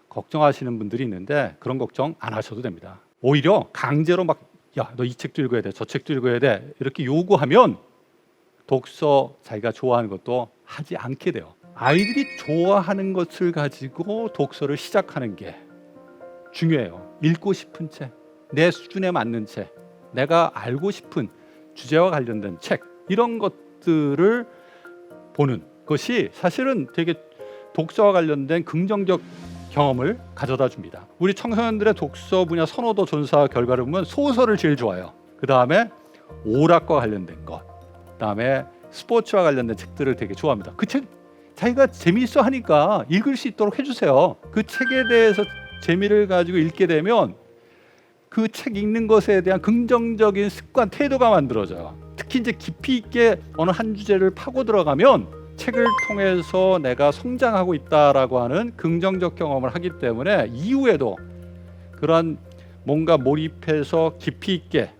[SPEAKER 1] 걱정하시는 분들이 있는데, 그런 걱정 안 하셔도 됩니다. 오히려 강제로 막 야, 너 이 책도 읽어야 돼, 저 책도 읽어야 돼, 이렇게 요구하면 독서 자기가 좋아하는 것도 하지 않게 돼요. 아이들이 좋아하는 것을 가지고 독서를 시작하는 게 중요해요. 읽고 싶은 책, 내 수준에 맞는 책, 내가 알고 싶은 주제와 관련된 책, 이런 것들을 보는 것이 사실은 되게 독서와 관련된 긍정적 경험을 가져다 줍니다. 우리 청소년들의 독서 분야 선호도 조사 결과를 보면 소설을 제일 좋아해요. 그 다음에 오락과 관련된 것, 그 다음에 스포츠와 관련된 책들을 되게 좋아합니다. 그 책 자기가 재미있어 하니까 읽을 수 있도록 해주세요. 그 책에 대해서 재미를 가지고 읽게 되면 그 책 읽는 것에 대한 긍정적인 습관, 태도가 만들어져요. 특히 이제 깊이 있게 어느 한 주제를 파고 들어가면 책을 통해서 내가 성장하고 있다라고 하는 긍정적 경험을 하기 때문에 이후에도 그런 뭔가 몰입해서 깊이 있게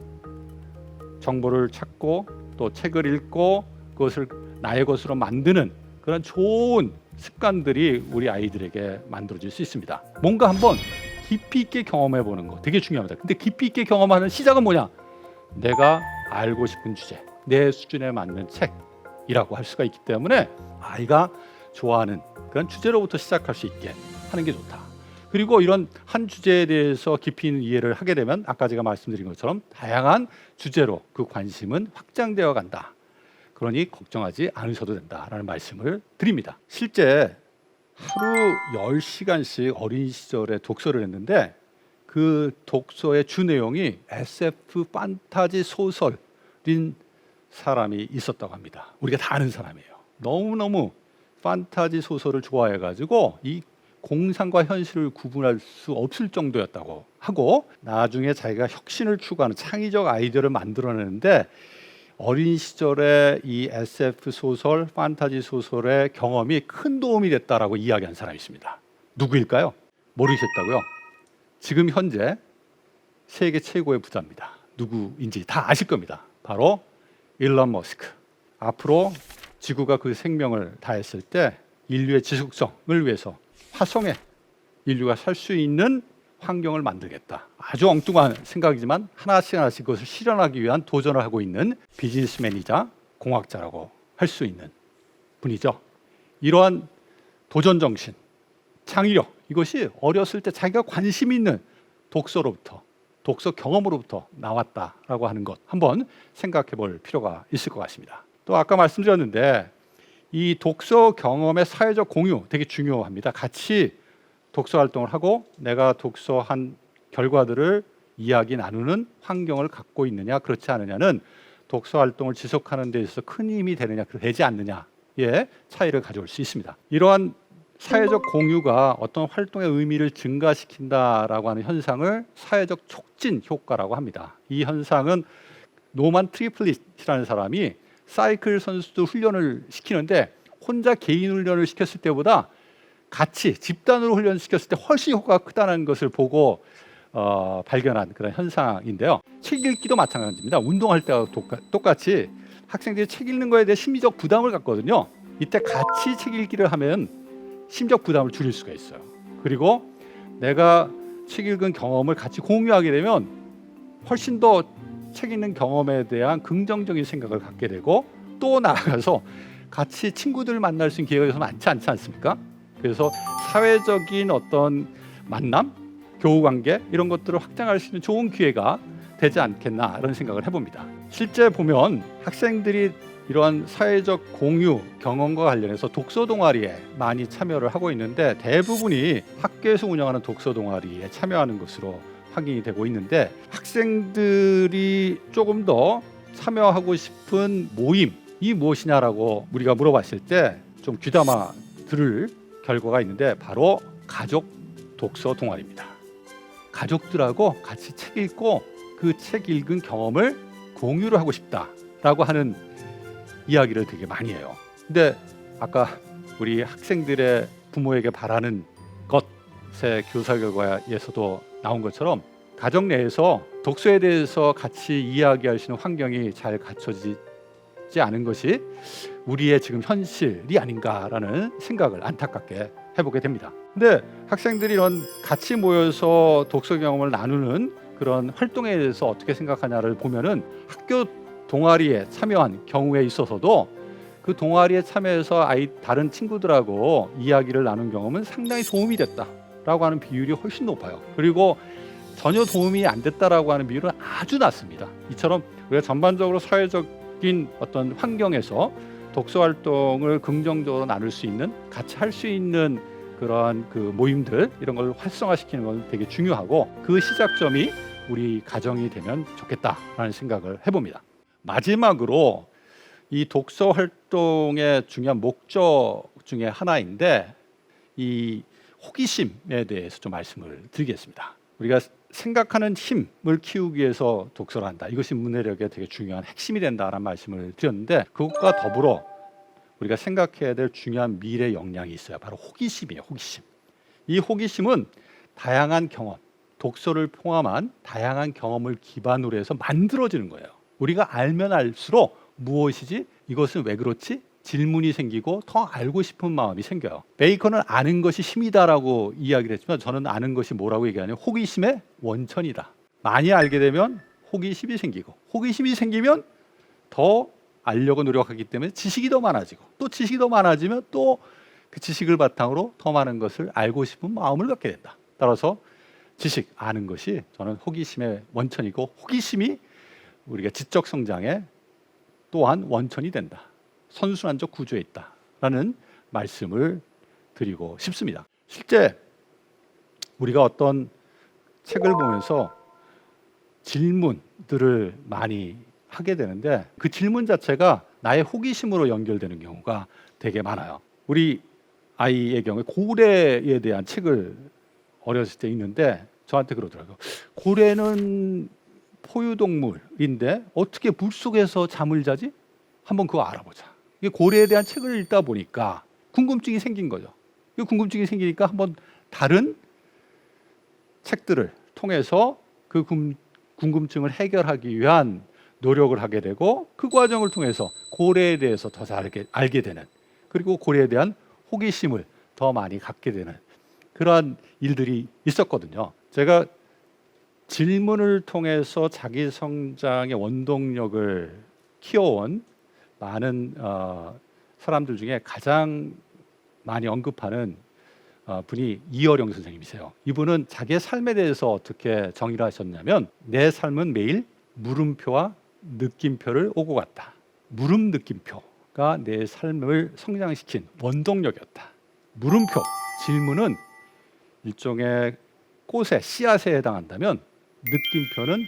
[SPEAKER 1] 정보를 찾고 또 책을 읽고 그것을 나의 것으로 만드는 그런 좋은 습관들이 우리 아이들에게 만들어질 수 있습니다. 뭔가 한번 깊이 있게 경험해 보는 거 되게 중요합니다. 근데 깊이 있게 경험하는 시작은 뭐냐? 내가 알고 싶은 주제, 내 수준에 맞는 책이라고 할 수가 있기 때문에 아이가 좋아하는 그런 주제로부터 시작할 수 있게 하는 게 좋다. 그리고 이런 한 주제에 대해서 깊이 있는 이해를 하게 되면 아까 제가 말씀드린 것처럼 다양한 주제로 그 관심은 확장되어 간다. 그러니 걱정하지 않으셔도 된다라는 말씀을 드립니다. 실제 하루 10시간씩 어린 시절에 독서를 했는데 그 독서의 주 내용이 SF 판타지 소설인 사람이 있었다고 합니다. 우리가 다 아는 사람이에요. 너무너무 판타지 소설을 좋아해가지고 이 공상과 현실을 구분할 수 없을 정도였다고 하고 나중에 자기가 혁신을 추구하는 창의적 아이디어를 만들어내는데 어린 시절에 이 SF 소설, 판타지 소설의 경험이 큰 도움이 됐다라고 이야기한 사람이 있습니다. 누구일까요? 모르셨다고요? 지금 현재 세계 최고의 부자입니다. 누구인지 다 아실 겁니다. 바로 일론 머스크. 앞으로 지구가 그 생명을 다했을 때 인류의 지속성을 위해서 화성에 인류가 살 수 있는 환경을 만들겠다. 아주 엉뚱한 생각이지만 하나씩 그것을 실현하기 위한 도전을 하고 있는 비즈니스맨이자 공학자라고 할 수 있는 분이죠. 이러한 도전 정신, 창의력, 이것이 어렸을 때 자기가 관심 있는 독서로부터, 독서 경험으로부터 나왔다라고 하는 것 한번 생각해 볼 필요가 있을 것 같습니다. 또 아까 말씀드렸는데 이 독서 경험의 사회적 공유 되게 중요합니다. 같이 독서 활동을 하고 내가 독서한 결과들을 이야기 나누는 환경을 갖고 있느냐 그렇지 않느냐는 독서 활동을 지속하는 데 있어서 큰 힘이 되느냐 되지 않느냐의 차이를 가져올 수 있습니다. 이러한 사회적 공유가 어떤 활동의 의미를 증가시킨다라고 하는 현상을 사회적 촉진 효과라고 합니다. 이 현상은 노만 트리플릿이라는 사람이 사이클 선수들 훈련을 시키는데 혼자 개인 훈련을 시켰을 때보다 같이 집단으로 훈련시켰을 때 훨씬 효과가 크다는 것을 보고 발견한 그런 현상인데요. 책 읽기도 마찬가지입니다. 운동할 때와 똑같이 학생들이 책 읽는 거에 대해 심리적 부담을 갖거든요. 이때 같이 책 읽기를 하면 심적 부담을 줄일 수가 있어요. 그리고 내가 책 읽은 경험을 같이 공유하게 되면 훨씬 더 책 읽는 경험에 대한 긍정적인 생각을 갖게 되고 또 나아가서 같이 친구들을 만날 수 있는 기회가 요새 많지 않습니까? 그래서 사회적인 어떤 만남, 교우관계 이런 것들을 확장할 수 있는 좋은 기회가 되지 않겠나 이런 생각을 해봅니다. 실제 보면 학생들이 이러한 사회적 공유 경험과 관련해서 독서 동아리에 많이 참여를 하고 있는데 대부분이 학교에서 운영하는 독서 동아리에 참여하는 것으로 확인이 되고 있는데 학생들이 조금 더 참여하고 싶은 모임이 무엇이냐라고 우리가 물어봤을 때 좀 귀담아 들을 결과가 있는데 바로 가족 독서 동아리입니다. 가족들하고 같이 책 읽고 그 책 읽은 경험을 공유를 하고 싶다라고 하는 이야기를 되게 많이 해요. 근데 아까 우리 학생들의 부모에게 바라는 것의 교사 결과에서도 나온 것처럼 가정 내에서 독서에 대해서 같이 이야기할 수 있는 환경이 잘 갖춰지지 않은 것이 우리의 지금 현실이 아닌가라는 생각을 안타깝게 해보게 됩니다. 근데 학생들이 이런 같이 모여서 독서 경험을 나누는 그런 활동에 대해서 어떻게 생각하냐를 보면은 학교 동아리에 참여한 경우에 있어서도 그 동아리에 참여해서 다른 친구들하고 이야기를 나눈 경험은 상당히 도움이 됐다라고 하는 비율이 훨씬 높아요. 그리고 전혀 도움이 안 됐다라고 하는 비율은 아주 낮습니다. 이처럼 우리가 전반적으로 사회적인 어떤 환경에서 독서 활동을 긍정적으로 나눌 수 있는, 같이 할 수 있는 그런 그 모임들 이런 걸 활성화시키는 건 되게 중요하고 그 시작점이 우리 가정이 되면 좋겠다라는 생각을 해봅니다. 마지막으로 이 독서 활동의 중요한 목적 중에 하나인데 이 호기심에 대해서 좀 말씀을 드리겠습니다. 우리가 생각하는 힘을 키우기 위해서 독서를 한다. 이것이 문해력의 되게 중요한 핵심이 된다라는 말씀을 드렸는데 그것과 더불어 우리가 생각해야 될 중요한 미래 역량이 있어요. 바로 호기심이에요. 호기심. 이 호기심은 다양한 경험, 독서를 포함한 다양한 경험을 기반으로 해서 만들어지는 거예요. 우리가 알면 알수록 무엇이지? 이것은 왜 그렇지? 질문이 생기고 더 알고 싶은 마음이 생겨요. 베이컨은 아는 것이 힘이다라고 이야기를 했지만 저는 아는 것이 뭐라고 얘기하냐면 호기심의 원천이다. 많이 알게 되면 호기심이 생기고 호기심이 생기면 더 알려고 노력하기 때문에 지식이 더 많아지고 또 지식이 더 많아지면 또 그 지식을 바탕으로 더 많은 것을 알고 싶은 마음을 갖게 된다. 따라서 지식, 아는 것이 저는 호기심의 원천이고 호기심이 우리가 지적 성장의 또한 원천이 된다. 선순환적 구조에 있다라는 말씀을 드리고 싶습니다. 실제 우리가 어떤 책을 보면서 질문들을 많이 하게 되는데 그 질문 자체가 나의 호기심으로 연결되는 경우가 되게 많아요. 우리 아이의 경우에 고래에 대한 책을 어렸을 때 읽는데 저한테 그러더라고요. 고래는 포유동물인데 어떻게 물속에서 잠을 자지? 한번 그거 알아보자. 이게 고래에 대한 책을 읽다 보니까 궁금증이 생긴 거죠. 이 궁금증이 생기니까 한번 다른 책들을 통해서 그 궁금증을 해결하기 위한 노력을 하게 되고 그 과정을 통해서 고래에 대해서 더 잘 알게 되는 그리고 고래에 대한 호기심을 더 많이 갖게 되는 그러한 일들이 있었거든요. 제가 질문을 통해서 자기 성장의 원동력을 키워온 많은 사람들 중에 가장 많이 언급하는 분이 이어령 선생님이세요. 이분은 자기의 삶에 대해서 어떻게 정의를 하셨냐면 내 삶은 매일 물음표와 느낌표를 오고 갔다. 물음 느낌표가 내 삶을 성장시킨 원동력이었다. 물음표, 질문은 일종의 꽃의 씨앗에 해당한다면 느낌표는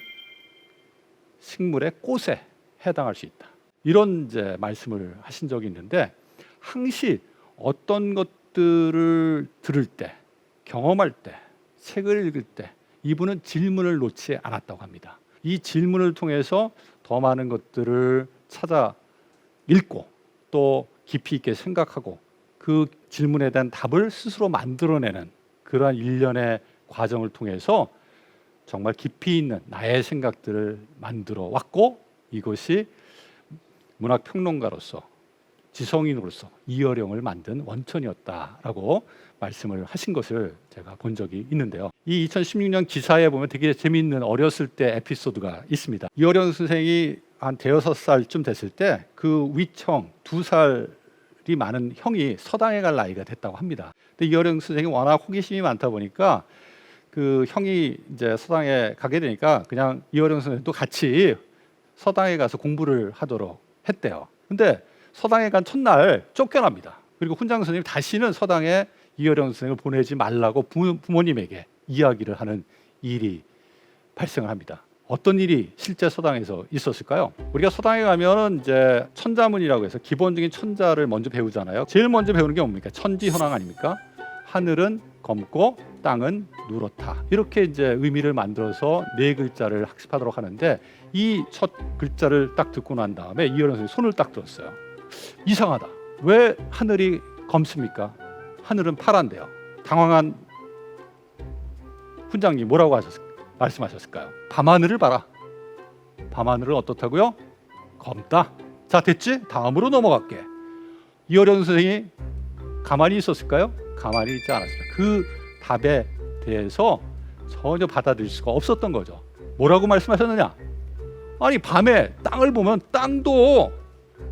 [SPEAKER 1] 식물의 꽃에 해당할 수 있다. 이런 이제 말씀을 하신 적이 있는데 항시 어떤 것들을 들을 때, 경험할 때, 책을 읽을 때 이분은 질문을 놓지 않았다고 합니다. 이 질문을 통해서 더 많은 것들을 찾아 읽고 또 깊이 있게 생각하고 그 질문에 대한 답을 스스로 만들어내는 그러한 일련의 과정을 통해서 정말 깊이 있는 나의 생각들을 만들어 왔고 이것이 문학평론가로서 지성인으로서 이어령을 만든 원천이었다라고 말씀을 하신 것을 제가 본 적이 있는데요. 이 2016년 기사에 보면 되게 재미있는 어렸을 때 에피소드가 있습니다. 이어령 선생이 한 대여섯 살쯤 됐을 때 그 위청 2살이 많은 형이 서당에 갈 나이가 됐다고 합니다. 근데 이어령 선생이 워낙 호기심이 많다 보니까 그 형이 이제 서당에 가게 되니까 그냥 이어령 선생도 같이 서당에 가서 공부를 하도록 했대요. 근데 서당에 간 첫날 쫓겨납니다. 그리고 훈장 선생님이 다시는 서당에 이어령 선생을 보내지 말라고 부모님에게 이야기를 하는 일이 발생을 합니다. 어떤 일이 실제 서당에서 있었을까요? 우리가 서당에 가면은 이제 천자문이라고 해서 기본적인 천자를 먼저 배우잖아요. 제일 먼저 배우는 게 뭡니까? 천지현황 아닙니까? 하늘은 검고 땅은 누렇다. 이렇게 이제 의미를 만들어서 네 글자를 학습하도록 하는데 이 첫 글자를 딱 듣고 난 다음에 이어령 선생이 손을 딱 들었어요. 이상하다. 왜 하늘이 검습니까? 하늘은 파란데요. 당황한 훈장님 뭐라고 말씀하셨을까요? 밤하늘을 봐라. 밤하늘은 어떻다고요? 검다. 자, 됐지? 다음으로 넘어갈게. 이어령 선생이 가만히 있었을까요? 가만히 있지 않았습니다. 그 답에 대해서 전혀 받아들일 수가 없었던 거죠. 뭐라고 말씀하셨느냐? 아니, 밤에 땅을 보면 땅도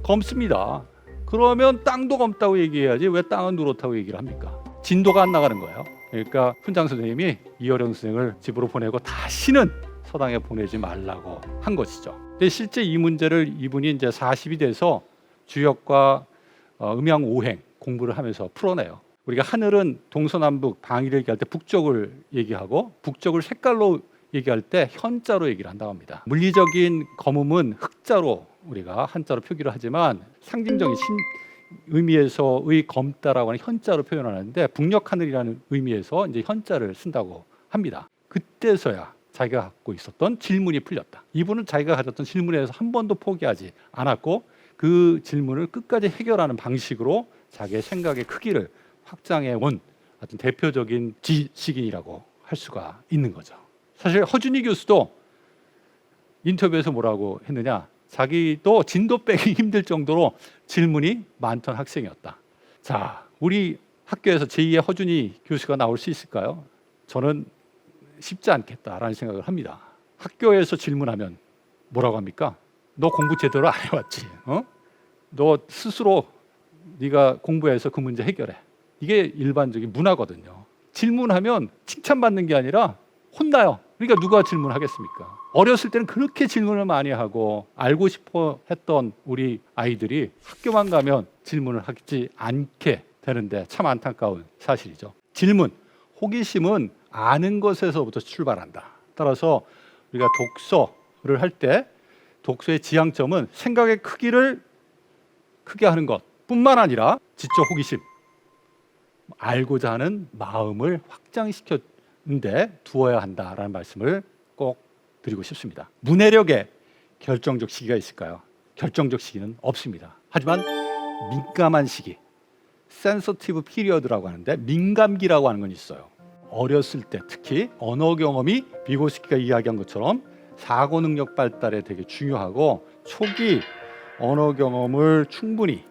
[SPEAKER 1] 검습니다. 그러면 땅도 검다고 얘기해야지 왜 땅은 누렇다고 얘기를 합니까? 진도가 안 나가는 거예요. 그러니까 훈장 선생님이 이어령 선생을 집으로 보내고 다시는 서당에 보내지 말라고 한 것이죠. 근데 실제 이 문제를 이분이 이제 40이 돼서 주역과 음양오행 공부를 하면서 풀어내요. 우리가 하늘은 동서남북 방위를 얘기할 때 북쪽을 얘기하고 북쪽을 색깔로 얘기할 때 현자로 얘기를 한다고 합니다. 물리적인 검음은 흑자로 우리가 한자로 표기를 하지만 상징적인 의미에서의 검다라고 하는 현자로 표현하는데 북녘하늘이라는 의미에서 이제 현자를 쓴다고 합니다. 그때서야 자기가 갖고 있었던 질문이 풀렸다. 이분은 자기가 가졌던 질문에서 한 번도 포기하지 않았고 그 질문을 끝까지 해결하는 방식으로 자기의 생각의 크기를 확장해 온 어떤 대표적인 지식인이라고 할 수가 있는 거죠. 사실 허준희 교수도 인터뷰에서 뭐라고 했느냐, 자기도 진도 빼기 힘들 정도로 질문이 많던 학생이었다. 자, 우리 학교에서 제2의 허준희 교수가 나올 수 있을까요? 저는 쉽지 않겠다라는 생각을 합니다. 학교에서 질문하면 뭐라고 합니까? 너 공부 제대로 안 해왔지? 너 스스로 네가 공부해서 그 문제 해결해. 이게 일반적인 문화거든요. 질문하면 칭찬받는 게 아니라 혼나요. 그러니까 누가 질문하겠습니까? 어렸을 때는 그렇게 질문을 많이 하고 알고 싶어 했던 우리 아이들이 학교만 가면 질문을 하지 않게 되는데 참 안타까운 사실이죠. 질문, 호기심은 아는 것에서부터 출발한다. 따라서 우리가 독서를 할 때 독서의 지향점은 생각의 크기를 크게 하는 것뿐만 아니라 지적 호기심, 알고자 하는 마음을 확장시켰는데 두어야 한다라는 말씀을 꼭 드리고 싶습니다. 문해력에 결정적 시기가 있을까요? 결정적 시기는 없습니다. 하지만 민감한 시기, 센서티브 피리어드라고 하는데 민감기라고 하는 건 있어요. 어렸을 때 특히 언어 경험이 비고스키가 이야기한 것처럼 사고 능력 발달에 되게 중요하고 초기 언어 경험을 충분히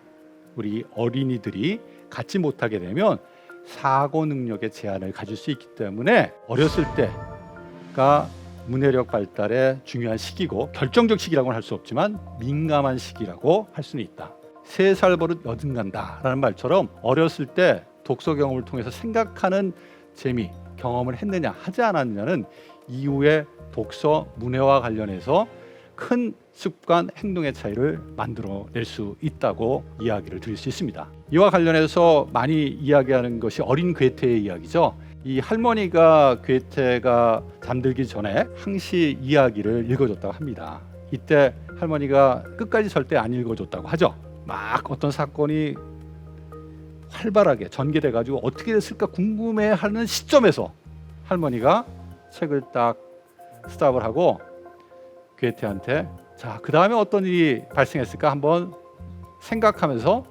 [SPEAKER 1] 우리 어린이들이 갖지 못하게 되면 사고 능력의 제한을 가질 수 있기 때문에 어렸을 때가 문해력 발달의 중요한 시기고 결정적 시기라고는 할 수 없지만 민감한 시기라고 할 수는 있다. 3살 버릇 여든 간다라는 말처럼 어렸을 때 독서 경험을 통해서 생각하는 재미, 경험을 했느냐 하지 않았느냐는 이후에 독서, 문해와 관련해서 큰 습관, 행동의 차이를 만들어낼 수 있다고 이야기를 드릴 수 있습니다. 이와 관련해서 많이 이야기하는 것이 어린 괴테의 이야기죠. 이 할머니가 괴테가 잠들기 전에 항시 이야기를 읽어줬다고 합니다. 이때 할머니가 끝까지 절대 안 읽어줬다고 하죠. 막 어떤 사건이 활발하게 전개돼가지고 어떻게 됐을까 궁금해하는 시점에서 할머니가 책을 딱 스탑을 하고 괴테한테 자, 그 다음에 어떤 일이 발생했을까 한번 생각하면서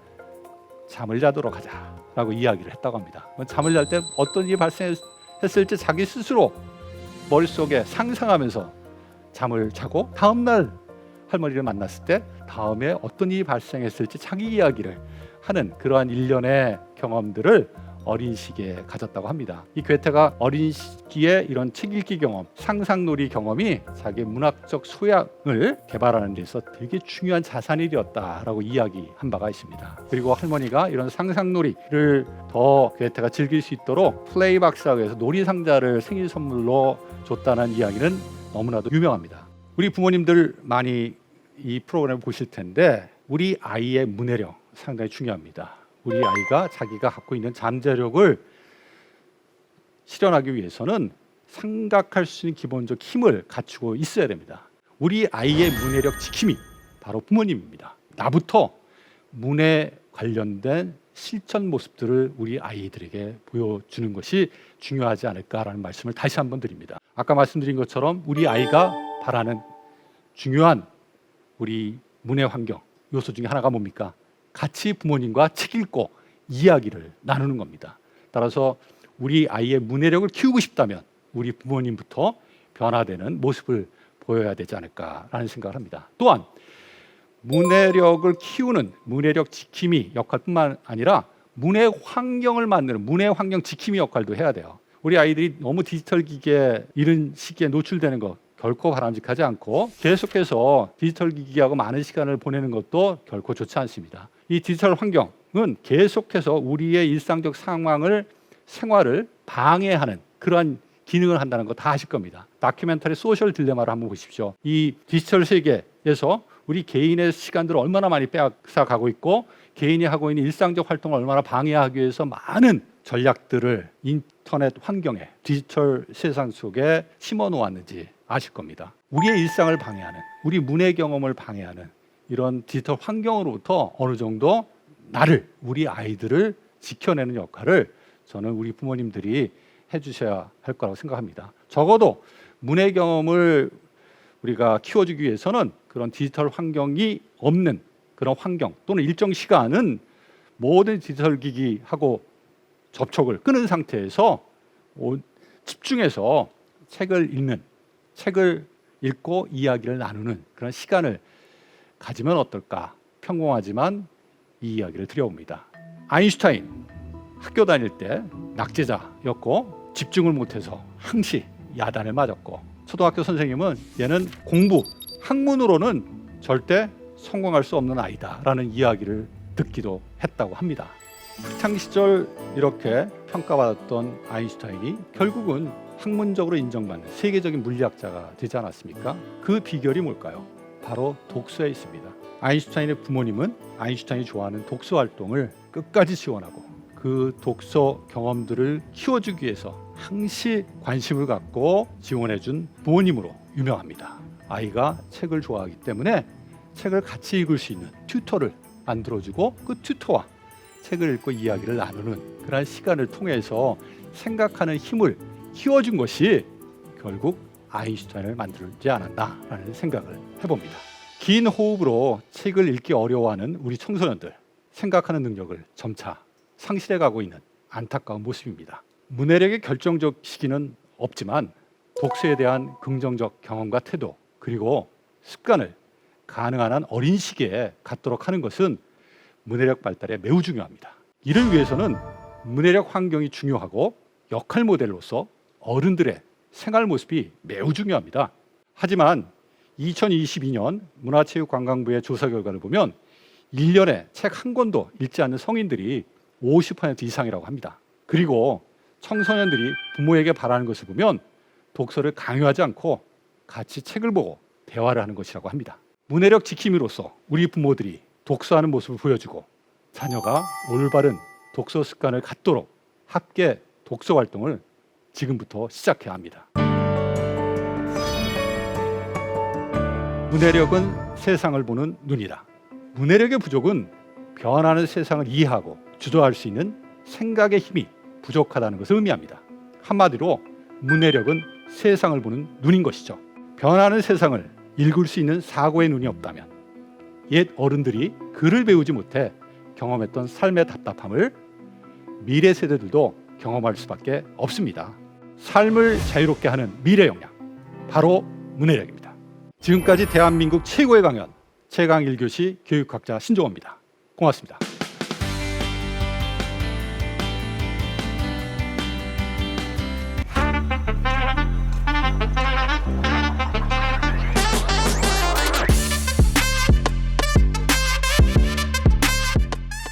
[SPEAKER 1] 잠을 자도록 하자라고 이야기를 했다고 합니다. 잠을 잘 때 어떤 일이 발생했을지 자기 스스로 머릿속에 상상하면서 잠을 자고 다음날 할머니를 만났을 때 다음에 어떤 일이 발생했을지 자기 이야기를 하는 그러한 일련의 경험들을 어린 시기에 가졌다고 합니다. 이 괴테가 어린 시기에 이런 책 읽기 경험, 상상놀이 경험이 자기 문학적 소양을 개발하는 데서 되게 중요한 자산이 되었다라고 이야기한 바가 있습니다. 그리고 할머니가 이런 상상놀이를 더 괴테가 즐길 수 있도록 플레이박스라고 해서 놀이 상자를 생일 선물로 줬다는 이야기는 너무나도 유명합니다. 우리 부모님들 많이 이 프로그램을 보실 텐데 우리 아이의 문해력 상당히 중요합니다. 우리 아이가 자기가 갖고 있는 잠재력을 실현하기 위해서는 생각할 수 있는 기본적 힘을 갖추고 있어야 됩니다. 우리 아이의 문해력 지킴이 바로 부모님입니다. 나부터 문해 관련된 실천 모습들을 우리 아이들에게 보여주는 것이 중요하지 않을까라는 말씀을 다시 한번 드립니다. 아까 말씀드린 것처럼 우리 아이가 바라는 중요한 우리 문해 환경 요소 중에 하나가 뭡니까? 같이 부모님과 책 읽고 이야기를 나누는 겁니다. 따라서 우리 아이의 문해력을 키우고 싶다면 우리 부모님부터 변화되는 모습을 보여야 되지 않을까라는 생각을 합니다. 또한 문해력을 키우는 문해력 지킴이 역할뿐만 아니라 문해 환경을 만드는 문해 환경 지킴이 역할도 해야 돼요. 우리 아이들이 너무 디지털 기기에 이른 시기에 노출되는 것 결코 바람직하지 않고 계속해서 디지털 기기하고 많은 시간을 보내는 것도 결코 좋지 않습니다. 이 디지털 환경은 계속해서 우리의 일상적 상황을 생활을 방해하는 그러한 기능을 한다는 거 다 아실 겁니다. 다큐멘터리 소셜 딜레마를 한번 보십시오. 이 디지털 세계에서 우리 개인의 시간들을 얼마나 많이 빼앗아가고 있고 개인이 하고 있는 일상적 활동을 얼마나 방해하기 위해서 많은 전략들을 인터넷 환경에 디지털 세상 속에 심어 놓았는지 아실 겁니다. 우리의 일상을 방해하는 우리 문해 경험을 방해하는 이런 디지털 환경으로부터 어느 정도 나를, 우리 아이들을 지켜내는 역할을 저는 우리 부모님들이 해주셔야 할 거라고 생각합니다. 적어도 문해 경험을 우리가 키워주기 위해서는 그런 디지털 환경이 없는 그런 환경 또는 일정 시간은 모든 디지털 기기하고 접촉을 끊은 상태에서 집중해서 책을 읽는, 책을 읽고 이야기를 나누는 그런 시간을 가지면 어떨까? 평범하지만 이 이야기를 드려봅니다. 아인슈타인 학교 다닐 때 낙제자였고 집중을 못해서 항시 야단을 맞았고, 초등학교 선생님은 얘는 공부, 학문으로는 절대 성공할 수 없는 아이다라는 이야기를 듣기도 했다고 합니다. 학창 시절 이렇게 평가받았던 아인슈타인이 결국은 학문적으로 인정받는 세계적인 물리학자가 되지 않았습니까? 그 비결이 뭘까요? 바로 독서에 있습니다. 아인슈타인의 부모님은 아인슈타인이 좋아하는 독서 활동을 끝까지 지원하고 그 독서 경험들을 키워주기 위해서 항시 관심을 갖고 지원해준 부모님으로 유명합니다. 아이가 책을 좋아하기 때문에 책을 같이 읽을 수 있는 튜터를 만들어주고 그 튜터와 책을 읽고 이야기를 나누는 그런 시간을 통해서 생각하는 힘을 키워준 것이 결국 아인슈타인을 만들지 않았나라는 생각을 해봅니다. 긴 호흡으로 책을 읽기 어려워하는 우리 청소년들, 생각하는 능력을 점차 상실해가고 있는 안타까운 모습입니다. 문해력의 결정적 시기는 없지만 독서에 대한 긍정적 경험과 태도 그리고 습관을 가능한 한 어린 시기에 갖도록 하는 것은 문해력 발달에 매우 중요합니다. 이를 위해서는 문해력 환경이 중요하고 역할 모델로서 어른들의 생활 모습이 매우 중요합니다. 하지만 2022년 문화체육관광부의 조사 결과를 보면 1년에 책 한 권도 읽지 않는 성인들이 50% 이상이라고 합니다. 그리고 청소년들이 부모에게 바라는 것을 보면 독서를 강요하지 않고 같이 책을 보고 대화를 하는 것이라고 합니다. 문해력 지킴이로서 우리 부모들이 독서하는 모습을 보여주고 자녀가 올바른 독서 습관을 갖도록 함께 독서 활동을 지금부터 시작해야 합니다. 문해력은 세상을 보는 눈이다. 문해력의 부족은 변하는 세상을 이해하고 주도할 수 있는 생각의 힘이 부족하다는 것을 의미합니다. 한마디로 문해력은 세상을 보는 눈인 것이죠. 변하는 세상을 읽을 수 있는 사고의 눈이 없다면 옛 어른들이 글을 배우지 못해 경험했던 삶의 답답함을 미래 세대들도 경험할 수밖에 없습니다. 삶을 자유롭게 하는 미래 역량, 바로 문해력입니다. 지금까지 대한민국 최고의 강연 최강 1교시 교육학자 신종호입니다. 고맙습니다.